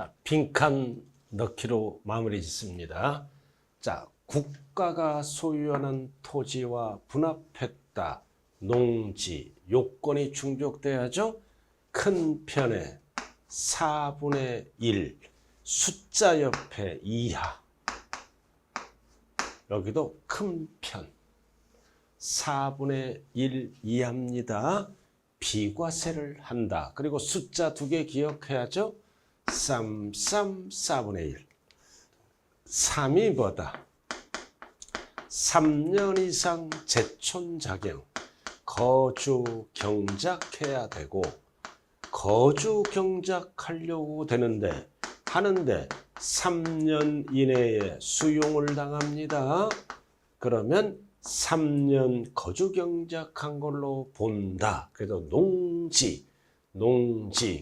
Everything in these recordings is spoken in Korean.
자, 빈칸 넣기로 마무리 짓습니다. 자, 국가가 소유하는 토지와 분합했다. 농지, 요건이 충족돼야죠. 큰 편에 4분의 1, 숫자 옆에 이하. 여기도 큰 편. 4분의 1 이하입니다. 비과세를 한다. 그리고 숫자 2개 기억해야죠. 3, 4분의 1. 3이 뭐다? 3년 이상 제촌자경. 거주 경작해야 되고, 거주 경작하려고 하는데 3년 이내에 수용을 당합니다. 그러면 3년 거주 경작한 걸로 본다. 그래서 농지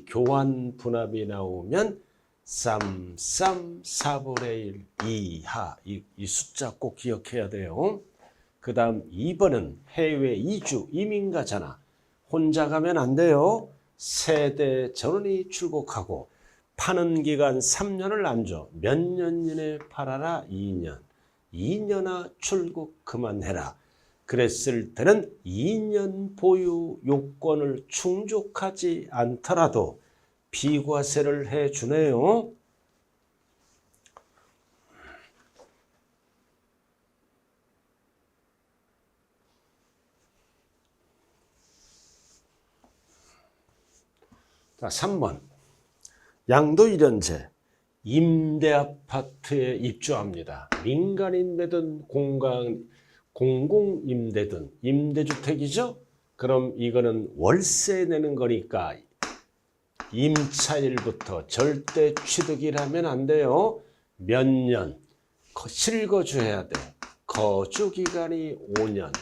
교환 분합이 나오면 3, 4분의 1 이하. 이 숫자 꼭 기억해야 돼요. 그 다음 2번은 해외 이주 이민가잖아. 혼자 가면 안 돼요. 세대 전원이 출국하고 파는 기간 3년을 안 줘. 몇 년 이내에 팔아라? 2년. 2년아 출국 그만해라. 그랬을 때는 2년 보유 요건을 충족하지 않더라도 비과세를 해주네요. 자, 3번. 양도 1년제 임대아파트에 입주합니다. 민간임대든 공공임대든 임대주택이죠? 그럼 이거는 월세 내는 거니까 임차일부터 절대 취득이라면 안 돼요. 몇 년 실거주해야 돼. 거주기간이 5년.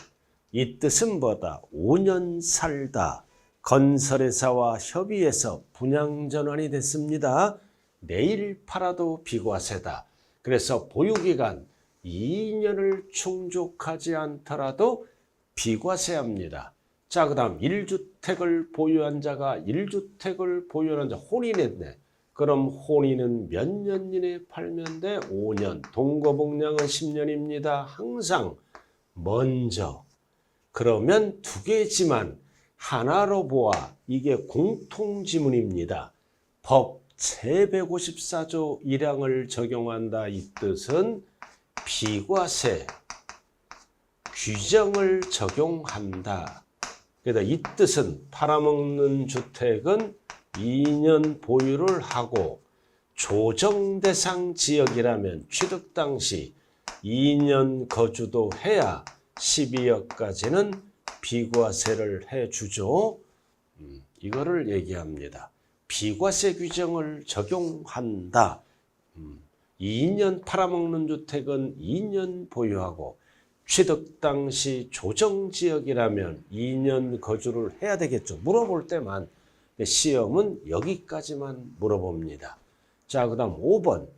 이 뜻은 뭐다? 5년 살다. 건설회사와 협의해서 분양전환이 됐습니다. 내일 팔아도 비과세다. 그래서 보유기간 2년을 충족하지 않더라도 비과세합니다. 자, 그 다음 1주택을 보유한 자가 1주택을 보유한 자 혼인했네. 그럼 혼인은 몇 년 이내에 팔면 돼? 5년. 동거복량은 10년입니다. 항상 먼저. 그러면 2개지만 하나로 보아 이게 공통지문입니다. 법 제154조 1항을 적용한다. 이 뜻은 비과세 규정을 적용한다. 그래서 이 뜻은 팔아먹는 주택은 2년 보유를 하고 조정대상 지역이라면 취득 당시 2년 거주도 해야 12억까지는 비과세를 해주죠. 이거를 얘기합니다. 비과세 규정을 적용한다. 2년 팔아먹는 주택은 2년 보유하고 취득 당시 조정지역이라면 2년 거주를 해야 되겠죠. 물어볼 때만. 시험은 여기까지만 물어봅니다. 자, 그 다음 5번.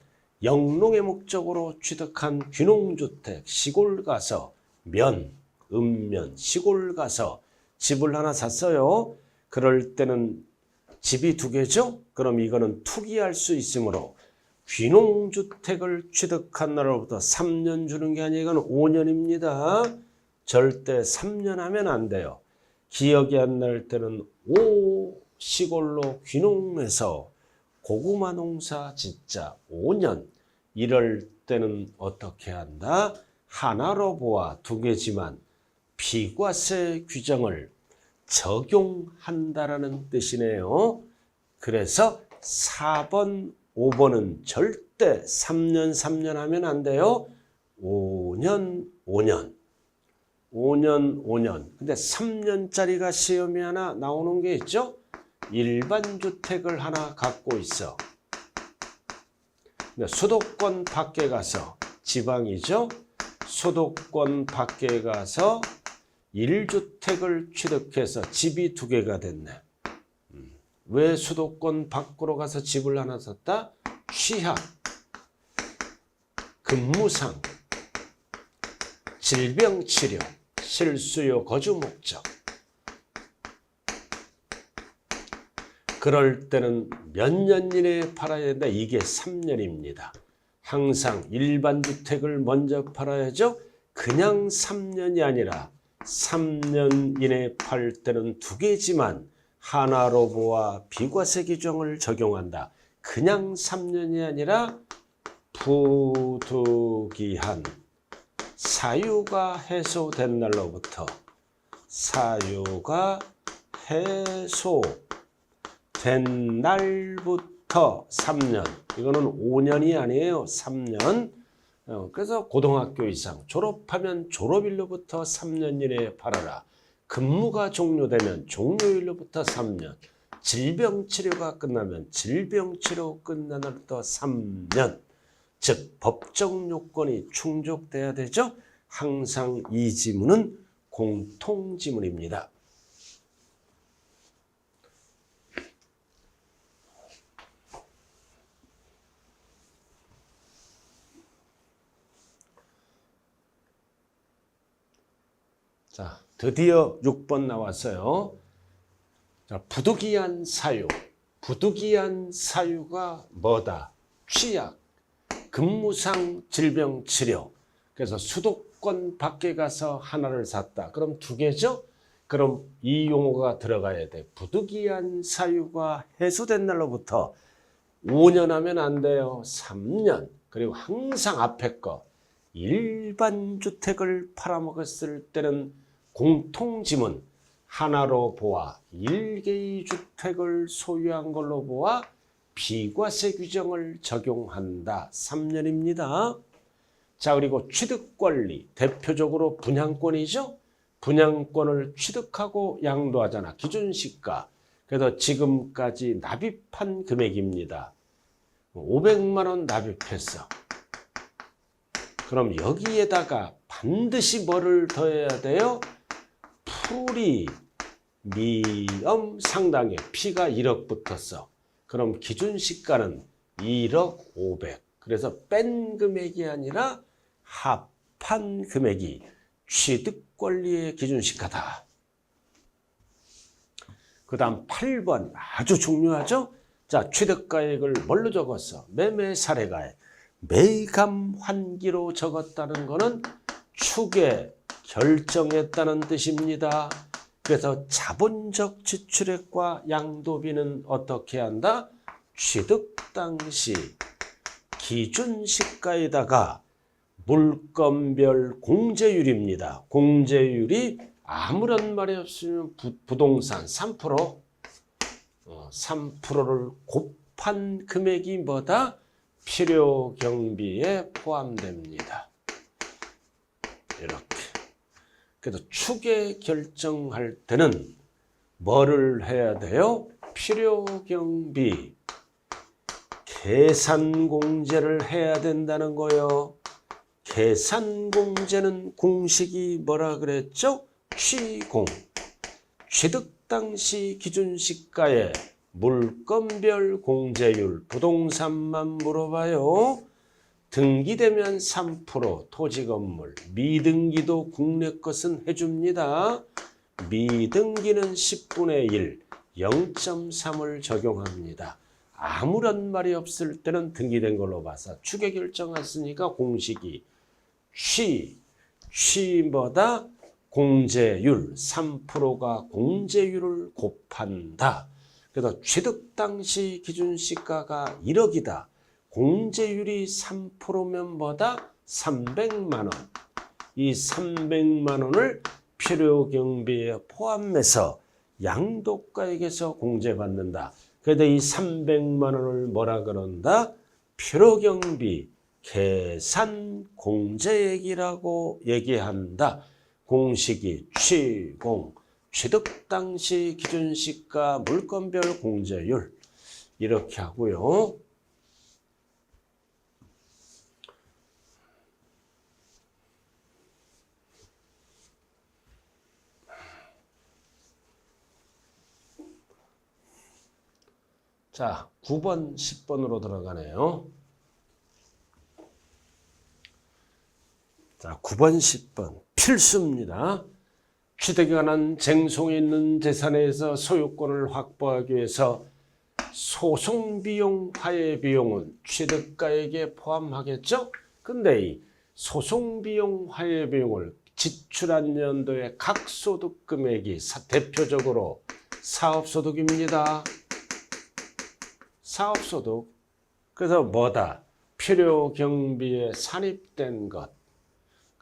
영농의 목적으로 취득한 귀농주택 시골 가서 읍면, 시골 가서 집을 하나 샀어요. 그럴 때는 집이 2개죠? 그럼 이거는 투기할 수 있으므로 귀농주택을 취득한 날로부터 3년 주는 게 아니라 이건 5년입니다. 절대 3년 하면 안 돼요. 기억이 안 날 때는 시골로 귀농해서 고구마 농사 짓자 5년. 이럴 때는 어떻게 한다? 하나로 보아 2개지만 비과세 규정을 적용한다라는 뜻이네요. 그래서 4번, 5번은 절대 3년 하면 안 돼요. 5년. 근데 3년짜리가 시험이 하나 나오는 게 있죠. 일반 주택을 하나 갖고 있어. 수도권 밖에 가서 지방이죠. 수도권 밖에 가서 1주택을 취득해서 집이 2개가 됐네. 왜 수도권 밖으로 가서 집을 하나 샀다? 취약, 근무상, 질병치료, 실수요 거주 목적. 그럴 때는 몇 년 이내에 팔아야 된다. 이게 3년입니다. 항상 일반 주택을 먼저 팔아야죠. 그냥 3년이 아니라 3년 이내에 팔 때는 두 개지만 하나로보와 비과세 규정을 적용한다. 그냥 3년이 아니라 부득이한 사유가 해소된 날로부터 사유가 해소된 날부터 3년. 이거는 5년이 아니에요. 3년. 그래서 고등학교 이상 졸업하면 졸업일로부터 3년 이내에 팔아라. 근무가 종료되면 종료일로부터 3년. 질병치료가 끝나면 질병치료 끝난 날부터 3년. 즉 법적 요건이 충족돼야 되죠. 항상 이 지문은 공통지문입니다. 자, 드디어 6번 나왔어요. 자, 부득이한 사유. 부득이한 사유가 뭐다? 취약, 근무상 질병치료. 그래서 수도권 밖에 가서 하나를 샀다. 그럼 두 개죠? 그럼 이 용어가 들어가야 돼. 부득이한 사유가 해소된 날로부터 5년 하면 안 돼요. 3년. 그리고 항상 앞에 거. 일반 주택을 팔아먹었을 때는 공통지문 하나로 보아 1개의 주택을 소유한 걸로 보아 비과세 규정을 적용한다. 3년입니다. 자, 그리고 취득권리 대표적으로 분양권이죠. 분양권을 취득하고 양도하잖아. 기준시가. 그래서 지금까지 납입한 금액입니다. 500만 원 납입했어. 그럼 여기에다가 반드시 뭐를 더해야 돼요? 프리미엄 상당액. P가 1억 붙었어. 그럼 기준시가는 1억 500. 그래서 뺀 금액이 아니라 합한 금액이 취득권리의 기준시가다. 그 다음 8번 아주 중요하죠. 자, 취득가액을 뭘로 적었어? 매매 사례가액. 매감 환기로 적었다는 것은 축에 결정했다는 뜻입니다. 그래서 자본적 지출액과 양도비는 어떻게 한다? 취득 당시 기준시가에다가 물건별 공제율입니다. 공제율이 아무런 말이 없으면 부동산 3%를 곱한 금액이 뭐다? 필요경비에 포함됩니다. 이렇게. 그래서 추계 결정할 때는 뭐를 해야 돼요? 필요경비 계산공제를 해야 된다는 거예요. 계산공제는 공식이 뭐라 그랬죠? 취공. 취득 당시 기준시가에 물건별 공제율, 부동산만 물어봐요. 등기되면 3%, 토지건물, 미등기도 국내 것은 해줍니다. 미등기는 10분의 1, 0.3을 적용합니다. 아무런 말이 없을 때는 등기된 걸로 봐서 추계 결정했으니까 공식이 취보다 공제율, 3%가 공제율을 곱한다. 그래서 취득 당시 기준시가가 1억이다. 공제율이 3%면 뭐다? 300만 원. 이 300만 원을 필요경비에 포함해서 양도가액에서 공제받는다. 그래서 이 300만 원을 뭐라 그런다? 필요경비 계산 공제액이라고 얘기한다. 공식이 취공, 취득 당시 기준시가 물건별 공제율 이렇게 하고요. 자, 9번, 10번으로 들어가네요. 자, 9번, 10번 필수입니다. 취득에 관한 쟁송이 있는 재산에서 소유권을 확보하기 위해서 소송비용, 화해비용은 취득가액에 포함하겠죠? 근데 이 소송비용, 화해비용을 지출한 연도의 각 소득 금액이 대표적으로 사업소득입니다. 사업소득. 그래서 뭐다? 필요 경비에 산입된 것,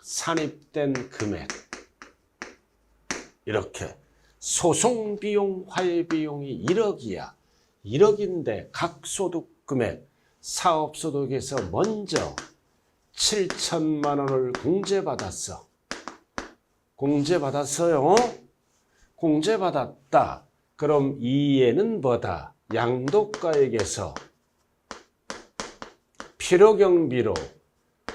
산입된 금액. 이렇게 소송비용, 화해비용이 1억이야. 1억인데 각 소득 금액, 사업소득에서 먼저 7천만 원을 공제받았어. 공제받았어요. 공제받았다. 그럼 이에는 뭐다? 양도가액에서 필요경비로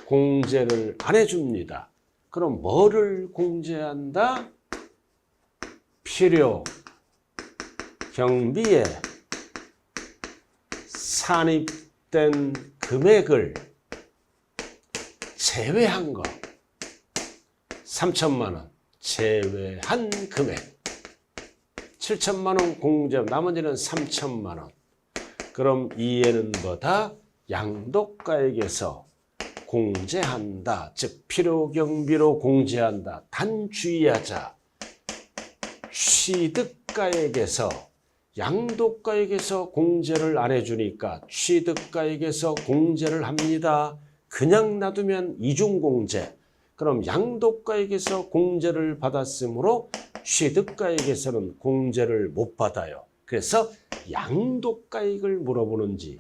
공제를 안 해줍니다. 그럼 뭐를 공제한다? 필요경비에 산입된 금액을 제외한 거. 3천만 원 제외한 금액. 7천만 원 공제, 나머지는 3천만 원. 그럼 이에는 뭐다? 양도가액에서 공제한다. 즉 필요경비로 공제한다. 단 주의하자. 취득가액에서 양도가액에서 공제를 안 해주니까 취득가액에서 공제를 합니다. 그냥 놔두면 이중공제. 그럼 양도가액에서 공제를 받았으므로 취득가액에서는 공제를 못 받아요. 그래서 양도가액을 물어보는지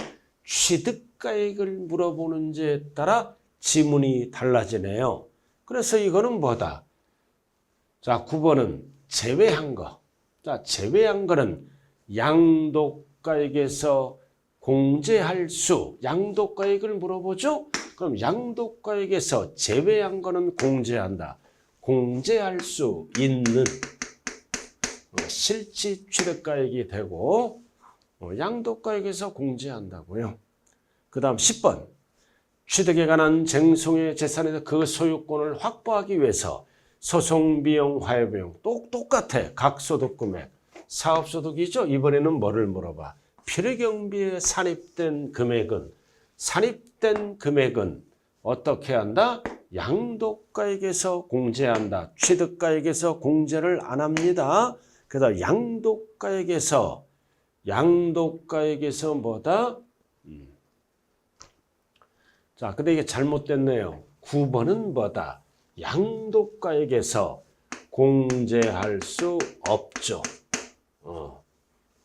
취득가액을 물어보는지에 따라 지문이 달라지네요. 그래서 이거는 뭐다? 자, 9번은 제외한 거. 자, 제외한 거는 양도가액에서 공제할 수. 양도가액을 물어보죠? 그럼 양도가액에서 제외한 거는 공제한다. 공제할 수 있는 실질 취득가액이 되고 양도가액에서 공제한다고요. 그 다음 10번. 취득에 관한 쟁송의 재산에서 그 소유권을 확보하기 위해서 소송비용, 화해비용 똑같아. 각 소득금액. 사업소득이죠. 이번에는 뭐를 물어봐? 필요경비에 산입된 금액은 어떻게 한다? 양도가액에서 공제한다. 취득가액에서 공제를 안 합니다. 그래서 양도가액에서 뭐다? 자, 근데 이게 잘못됐네요. 9번은 뭐다? 양도가액에서 공제할 수 없죠.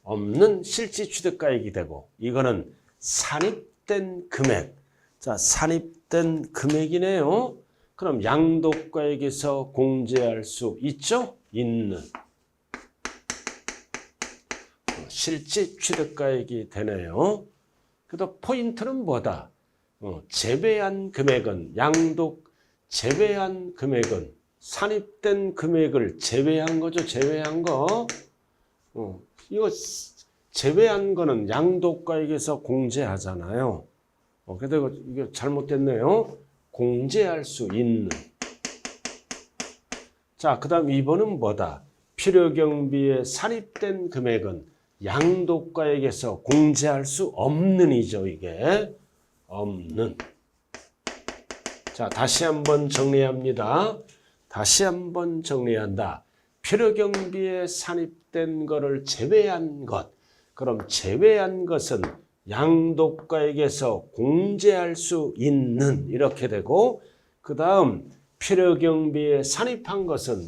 없는 실질 취득가액이 되고, 이거는 산입된 금액. 자, 산입된 금액이네요. 그럼 양도가액에서 공제할 수 있죠? 있는. 실질 취득가액이 되네요. 그래도 포인트는 뭐다? 제외한 금액은 제외한 금액은 산입된 금액을 제외한 거죠. 제외한 거. 이거 제외한 거는 양도가액에서 공제하잖아요. 그래도 이게 잘못됐네요. 공제할 수 있는. 자, 그 다음 2번은 뭐다? 필요경비에 산입된 금액은 양도가액에서 공제할 수 없는이죠. 이게 없는. 자, 다시 한번 정리합니다. 다시 한번 정리한다. 필요경비에 산입된 거를 제외한 것. 그럼 제외한 것은 양도가액에서 공제할 수 있는, 이렇게 되고, 그 다음 필요경비에 산입한 것은,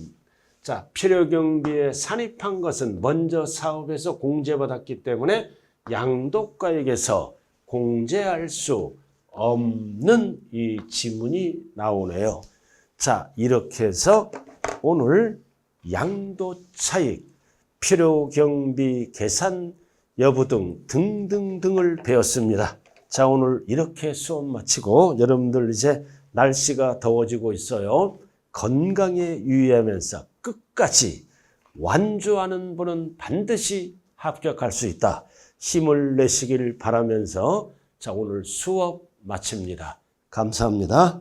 자, 필요경비에 산입한 것은 먼저 사업에서 공제받았기 때문에 양도가액에서 공제할 수 없는 이 지문이 나오네요. 자, 이렇게 해서 오늘 양도차익, 필요경비 계산 여부 등등등을 배웠습니다. 자, 오늘 이렇게 수업 마치고 여러분들 이제 날씨가 더워지고 있어요. 건강에 유의하면서 끝까지 완주하는 분은 반드시 합격할 수 있다. 힘을 내시길 바라면서 자, 오늘 수업 마칩니다. 감사합니다.